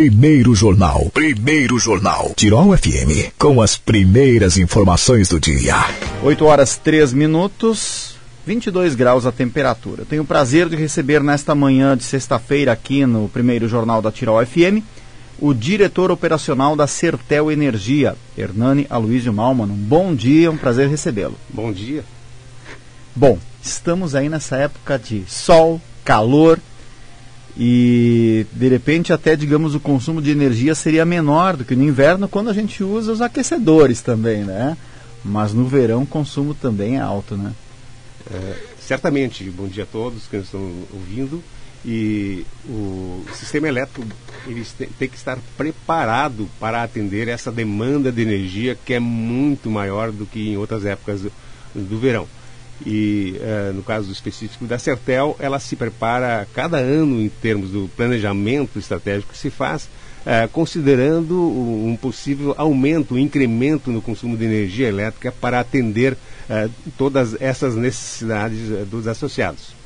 Primeiro Jornal. Tirol FM, com as primeiras informações do dia. 8h03, 22 graus a temperatura. Tenho o prazer de receber nesta manhã de sexta-feira aqui no Primeiro Jornal da Tirol FM o diretor operacional da Sertel Energia, Hernani Aloysio Malman. Um bom dia, um prazer recebê-lo. Bom dia. Bom, estamos aí nessa época de sol, calor e de repente até, digamos, o consumo de energia seria menor do que no inverno quando a gente usa os aquecedores também, né? Mas no verão o consumo também é alto, né? Certamente. Bom dia a todos que estão ouvindo. E o sistema elétrico ele tem que estar preparado para atender essa demanda de energia que é muito maior do que em outras épocas do verão. E no caso específico da Sertel, ela se prepara cada ano em termos do planejamento estratégico que se faz, considerando um possível aumento, um incremento no consumo de energia elétrica para atender todas essas necessidades dos associados.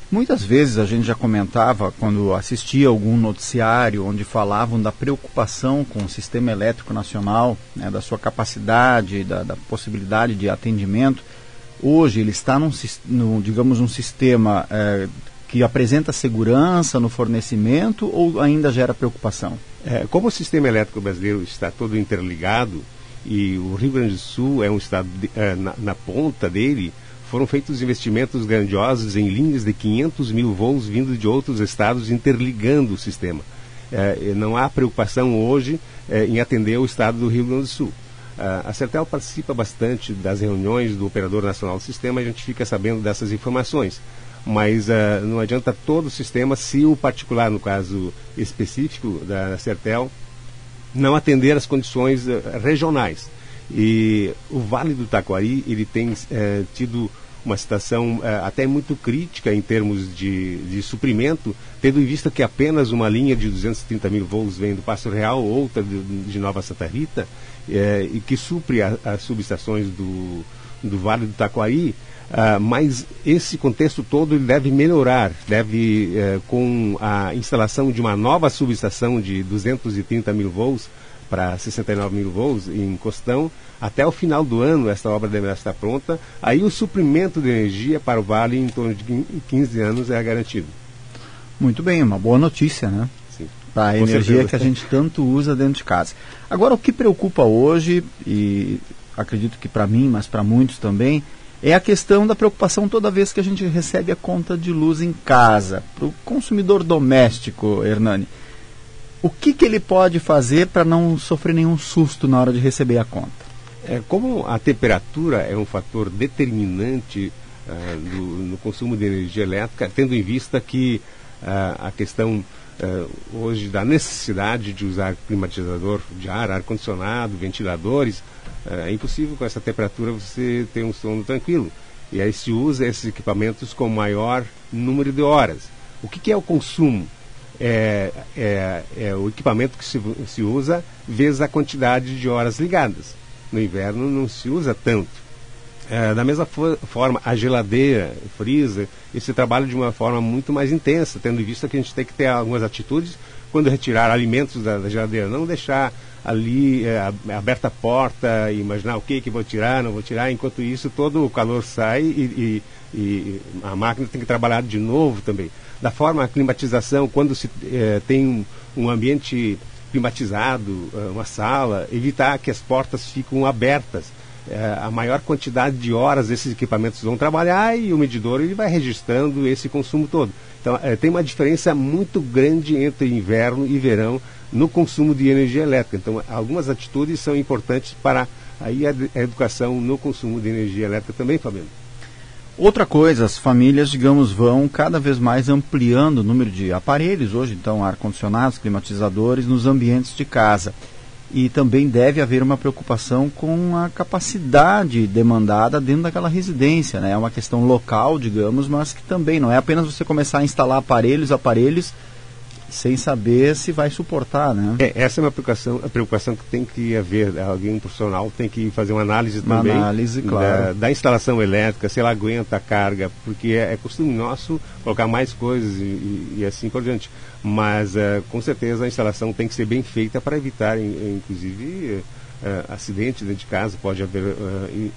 Muitas vezes a gente já comentava, quando assistia algum noticiário onde falavam da preocupação com o sistema elétrico nacional, né, da sua capacidade, da possibilidade de atendimento. Hoje ele está digamos, um sistema que apresenta segurança no fornecimento ou ainda gera preocupação? Como o sistema elétrico brasileiro está todo interligado e o Rio Grande do Sul é um estado na ponta dele, foram feitos investimentos grandiosos em linhas de 500 mil voos vindo de outros estados interligando o sistema. Não há preocupação hoje em atender o estado do Rio Grande do Sul. A Sertel participa bastante das reuniões do Operador Nacional do Sistema, a gente fica sabendo dessas informações. Mas não adianta todo o sistema se o particular, no caso específico da Sertel, não atender as condições regionais. E o Vale do Taquari ele tem tido uma situação até muito crítica em termos de suprimento, tendo em vista que apenas uma linha de 230 mil voos vem do Passo Real, outra de Nova Santa Rita, e que supre as subestações do Vale do Taquari, mas esse contexto todo ele deve melhorar, com a instalação de uma nova subestação de 230 mil voos para 69 mil voos em Costão. Até o final do ano essa obra deverá estar pronta. Aí o suprimento de energia para o Vale em torno de 15 anos é garantido. Muito bem, uma boa notícia, né? Sim. Para a energia que a gente tanto usa dentro de casa. Agora, o que preocupa hoje, e acredito que para mim, mas para muitos também, é a questão da preocupação toda vez que a gente recebe a conta de luz em casa. Para o consumidor doméstico, Hernani, o que ele pode fazer para não sofrer nenhum susto na hora de receber a conta? Como a temperatura é um fator determinante no consumo de energia elétrica, tendo em vista que a questão hoje da necessidade de usar climatizador de ar-condicionado, ventiladores, é impossível com essa temperatura você ter um sono tranquilo. E aí se usa esses equipamentos com maior número de horas. O que é o consumo? É o equipamento que se usa vezes a quantidade de horas ligadas. No inverno não se usa tanto. Da mesma forma, a geladeira, o freezer, esse trabalha de uma forma muito mais intensa, tendo em vista que a gente tem que ter algumas atitudes quando retirar alimentos da geladeira. Não deixar ali aberta a porta e imaginar o que vou tirar, não vou tirar. Enquanto isso, todo o calor sai e a máquina tem que trabalhar de novo também. Da forma, a climatização, quando se tem um ambiente climatizado, uma sala, evitar que as portas fiquem abertas. A maior quantidade de horas esses equipamentos vão trabalhar e o medidor ele vai registrando esse consumo todo. Então, tem uma diferença muito grande entre inverno e verão no consumo de energia elétrica. Então, algumas atitudes são importantes para aí a educação no consumo de energia elétrica também, Fabiano. Outra coisa, as famílias, digamos, vão cada vez mais ampliando o número de aparelhos, hoje então ar-condicionados, climatizadores, nos ambientes de casa. E também deve haver uma preocupação com a capacidade demandada dentro daquela residência, né? É uma questão local, digamos, mas que também não é apenas você começar a instalar aparelhos, sem saber se vai suportar, né? Essa é uma preocupação que tem que haver. Alguém profissional tem que fazer uma análise também claro, da instalação elétrica, se ela aguenta a carga, porque é costume nosso colocar mais coisas e assim por diante. Mas com certeza a instalação tem que ser bem feita para evitar, inclusive, acidente dentro de casa. Pode haver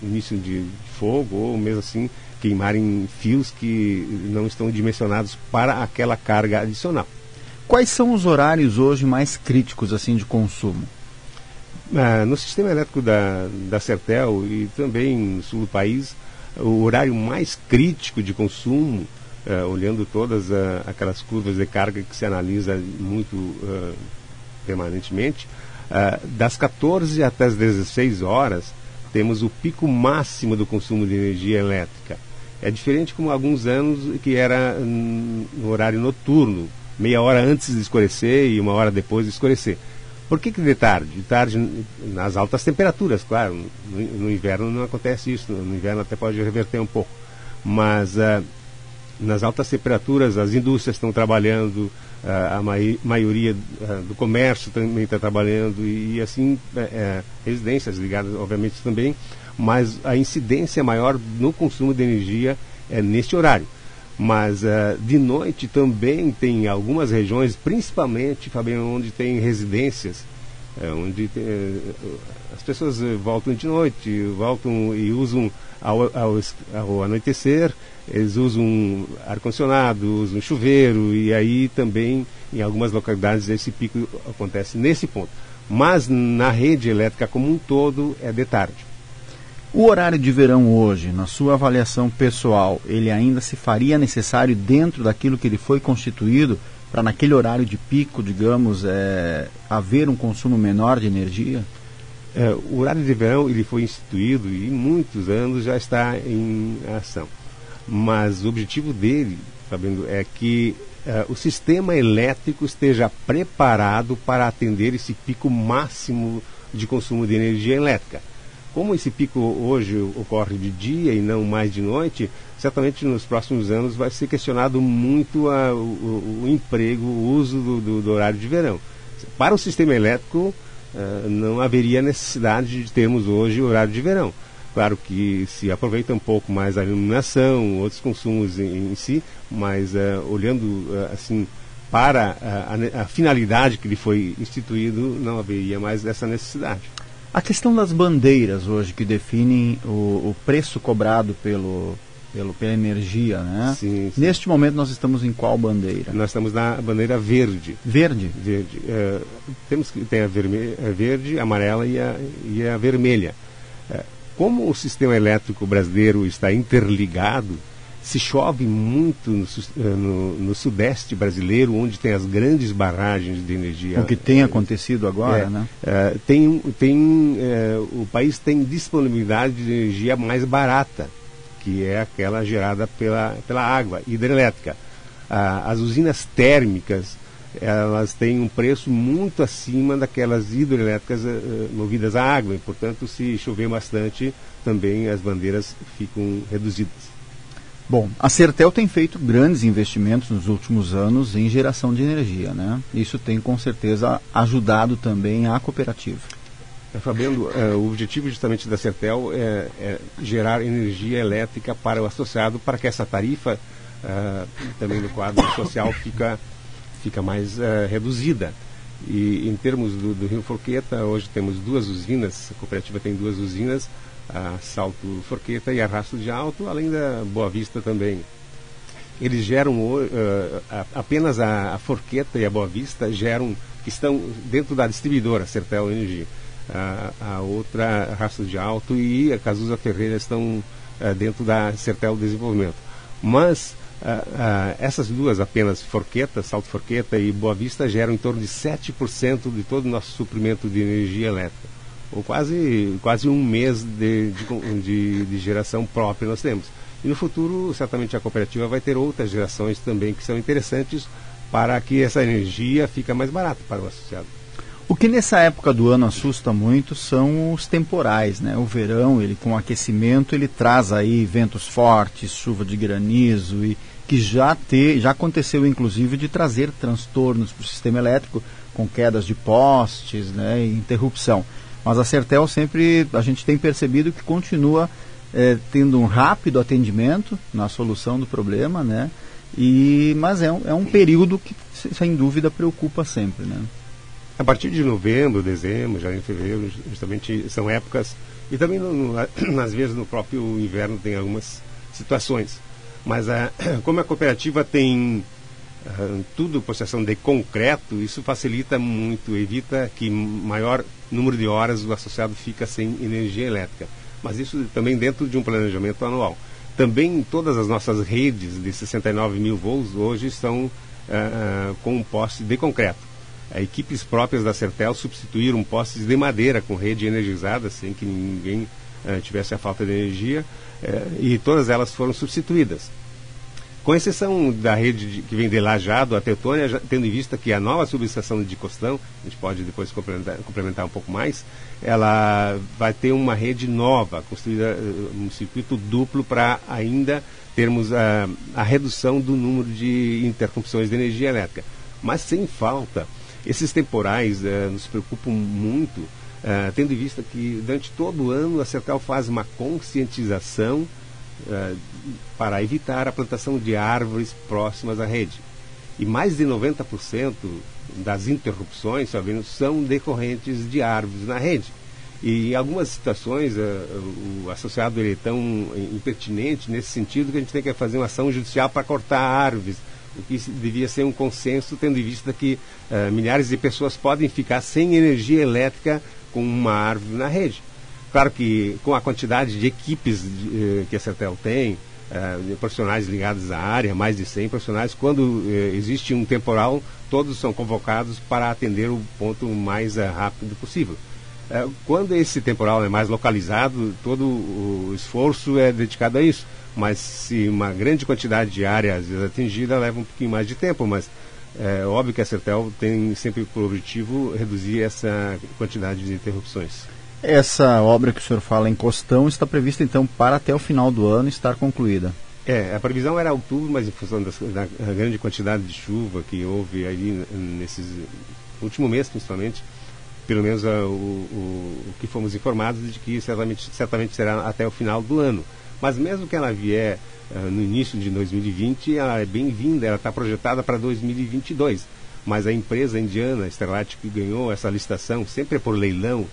início de fogo ou mesmo assim queimarem fios que não estão dimensionados para aquela carga adicional. Quais são os horários hoje mais críticos assim de consumo? No sistema elétrico da Sertel e também no sul do país, o horário mais crítico de consumo, olhando todas aquelas curvas de carga que se analisa muito permanentemente, das 14 até as 16 horas, temos o pico máximo do consumo de energia elétrica. É diferente como há alguns anos que era no horário noturno, meia hora antes de escurecer e uma hora depois de escurecer. Por que de tarde? De tarde nas altas temperaturas, claro. No inverno não acontece isso. No inverno até pode reverter um pouco. Mas nas altas temperaturas as indústrias estão trabalhando, a maioria do comércio também está trabalhando e assim residências ligadas obviamente também, mas a incidência maior no consumo de energia é neste horário. Mas de noite também tem algumas regiões, principalmente, Fabiano, onde tem residências, onde as pessoas voltam de noite, voltam e usam ao anoitecer, eles usam ar-condicionado, usam chuveiro, e aí também em algumas localidades esse pico acontece nesse ponto. Mas na rede elétrica como um todo é de tarde. O horário de verão hoje, na sua avaliação pessoal, ele ainda se faria necessário dentro daquilo que ele foi constituído para naquele horário de pico, digamos, haver um consumo menor de energia? O horário de verão ele foi instituído e muitos anos já está em ação. Mas o objetivo dele, Fabiano, é que o sistema elétrico esteja preparado para atender esse pico máximo de consumo de energia elétrica. Como esse pico hoje ocorre de dia e não mais de noite, certamente nos próximos anos vai ser questionado muito o emprego, o uso do horário de verão. Para o sistema elétrico, não haveria necessidade de termos hoje o horário de verão. Claro que se aproveita um pouco mais a iluminação, outros consumos em si, mas olhando assim para a finalidade que ele foi instituído, não haveria mais essa necessidade. A questão das bandeiras hoje que definem o preço cobrado pela energia, né? Sim. Neste momento nós estamos em qual bandeira? Nós estamos na bandeira verde. Verde? Verde. Tem a verde, a amarela e a vermelha. Como o sistema elétrico brasileiro está interligado, se chove muito no sudeste brasileiro, onde tem as grandes barragens de energia. O que tem acontecido agora, né? O país tem disponibilidade de energia mais barata, que é aquela gerada pela água hidrelétrica. As usinas térmicas, elas têm um preço muito acima daquelas hidrelétricas movidas a água, e, portanto, se chover bastante, também as bandeiras ficam reduzidas. Bom, a Sertel tem feito grandes investimentos nos últimos anos em geração de energia, né? Isso tem com certeza ajudado também a cooperativa. Fabiano, o objetivo justamente da Sertel é gerar energia elétrica para o associado, para que essa tarifa, também no quadro social, fica mais reduzida. E em termos do Rio Forqueta, hoje temos duas usinas, a cooperativa tem duas usinas, a Salto Forqueta e a Rastro de Alto, além da Boa Vista também. Eles geram, apenas a Forqueta e a Boa Vista estão dentro da distribuidora Sertel Energia. A outra, a Rastro de Alto e a Cazuza Ferreira estão dentro da Sertel Desenvolvimento. Mas essas duas, apenas Forqueta, Salto Forqueta e Boa Vista, geram em torno de 7% de todo o nosso suprimento de energia elétrica. Ou quase um mês de geração própria nós temos. E no futuro, certamente a cooperativa vai ter outras gerações também que são interessantes para que essa energia fique mais barata para o associado. O que nessa época do ano assusta muito são os temporais, né? O verão, ele com aquecimento, ele traz aí ventos fortes, chuva de granizo, e que já aconteceu, inclusive, de trazer transtornos para o sistema elétrico, com quedas de postes, né, e interrupção. Mas a Sertel sempre, a gente tem percebido que continua tendo um rápido atendimento na solução do problema, né, mas é um período que, sem dúvida, preocupa sempre, né. A partir de novembro, dezembro, janeiro, fevereiro, justamente são épocas, e também às vezes no próprio inverno tem algumas situações. Mas como a cooperativa tem tudo possessão de concreto, isso facilita muito, evita que maior número de horas o associado fica sem energia elétrica. Mas isso também dentro de um planejamento anual. Também todas as nossas redes de 69 mil volts hoje estão com um poste de concreto. Equipes próprias da Sertel substituíram postes de madeira com rede energizada, sem que ninguém tivesse a falta de energia, e todas elas foram substituídas. Com exceção da rede que vem de Lajeado, a Teutônia, tendo em vista que a nova subestação de Costão, a gente pode depois complementar um pouco mais, ela vai ter uma rede nova, construída um circuito duplo para ainda termos a redução do número de interrupções de energia elétrica. Mas sem falta, esses temporais nos preocupam muito, tendo em vista que durante todo o ano a Sertel faz uma conscientização para evitar a plantação de árvores próximas à rede. E mais de 90% das interrupções são decorrentes de árvores na rede. E em algumas situações o associado ele é tão impertinente nesse sentido que a gente tem que fazer uma ação judicial para cortar árvores, o que devia ser um consenso, tendo em vista que milhares de pessoas podem ficar sem energia elétrica com uma árvore na rede. Claro que com a quantidade de equipes que a Sertel tem, de profissionais ligados à área, mais de 100 profissionais, quando existe um temporal, todos são convocados para atender o ponto mais rápido possível. Quando esse temporal é mais localizado, todo o esforço é dedicado a isso. Mas se uma grande quantidade de área às vezes atingida, leva um pouquinho mais de tempo, mas é óbvio que a Sertel tem sempre por objetivo reduzir essa quantidade de interrupções. Essa obra que o senhor fala em Costão está prevista então para até o final do ano estar concluída. A previsão era outubro, mas em função da grande quantidade de chuva que houve aí nesses último mês principalmente, pelo menos o que fomos informados de que certamente será até o final do ano. Mas mesmo que ela vier no início de 2020, ela é bem-vinda, ela está projetada para 2022. Mas a empresa indiana, Sterlite, que ganhou essa licitação, sempre é por leilão,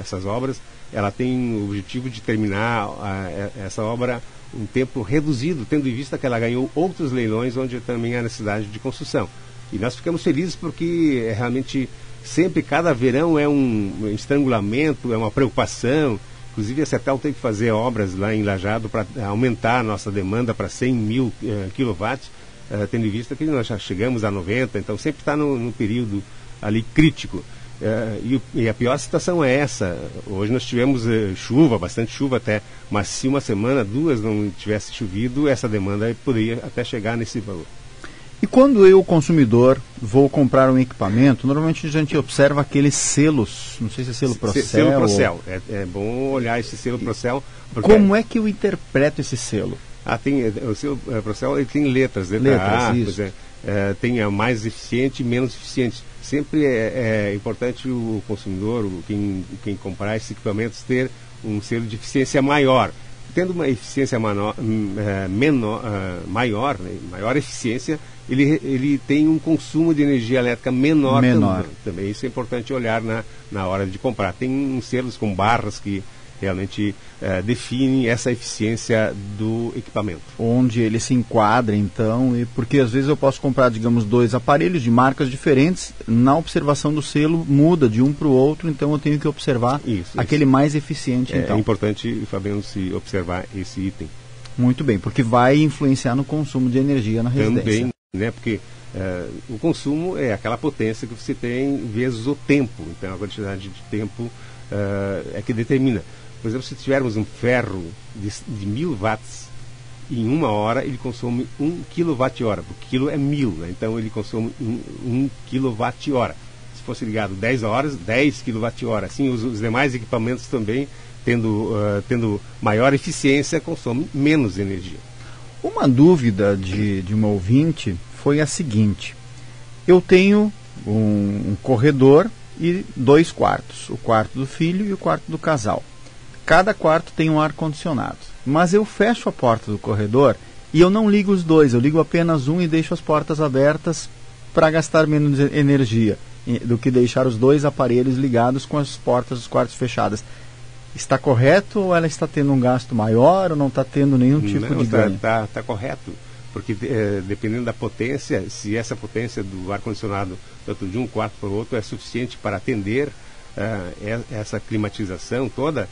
essas obras, ela tem o objetivo de terminar essa obra em tempo reduzido, tendo em vista que ela ganhou outros leilões onde também há necessidade de construção. E nós ficamos felizes porque realmente sempre, cada verão é um estrangulamento, é uma preocupação. Inclusive a Sertel tem que fazer obras lá em Lajeado para aumentar a nossa demanda para 100 mil quilowatts, tendo em vista que nós já chegamos a 90, então sempre está no período ali crítico. E a pior situação é essa. Hoje nós tivemos chuva, bastante chuva até, mas se uma semana, duas não tivesse chovido, essa demanda poderia até chegar nesse valor. E quando eu, consumidor, vou comprar um equipamento, normalmente a gente observa aqueles selos, não sei se é selo Procel. Selo Procel, é bom olhar esse selo Procel. Como é que eu interpreto esse selo? O selo Procel ele tem letras A, isso. Tem a mais eficiente e menos eficiente. Sempre é importante o consumidor, quem comprar esses equipamentos, ter um selo de eficiência maior. Tendo uma eficiência maior, maior eficiência, ele tem um consumo de energia elétrica menor. Também. Isso é importante olhar na hora de comprar. Tem uns selos com barras que realmente definem essa eficiência do equipamento. Onde ele se enquadra, então, porque às vezes eu posso comprar, digamos, dois aparelhos de marcas diferentes, na observação do selo muda de um para o outro, então eu tenho que observar aquele mais eficiente. Então. É importante, Fabiano, se observar esse item. Muito bem, porque vai influenciar no consumo de energia na residência. Também, né, porque o consumo é aquela potência que você tem vezes o tempo, então a quantidade de tempo é que determina. Por exemplo, se tivermos um ferro de 1000 watts, em 1 hora ele consome 1 kWh, porque quilo é 1000, né? Então ele consome 1 kWh. Se fosse ligado 10 horas, 10 kWh. Assim, os demais equipamentos também, tendo maior eficiência, consomem menos energia. Uma dúvida de uma ouvinte foi a seguinte: eu tenho um corredor e 2 quartos, o quarto do filho e o quarto do casal. Cada quarto tem um ar-condicionado, mas eu fecho a porta do corredor e eu não ligo os dois, eu ligo apenas um e deixo as portas abertas para gastar menos energia do que deixar os 2 aparelhos ligados com as portas dos quartos fechadas. Está correto ou ela está tendo um gasto maior ou não está tendo nenhum tipo de ganho? Está correto, porque dependendo da potência, se essa potência do ar-condicionado, tanto de um quarto para o outro, é suficiente para atender essa climatização toda,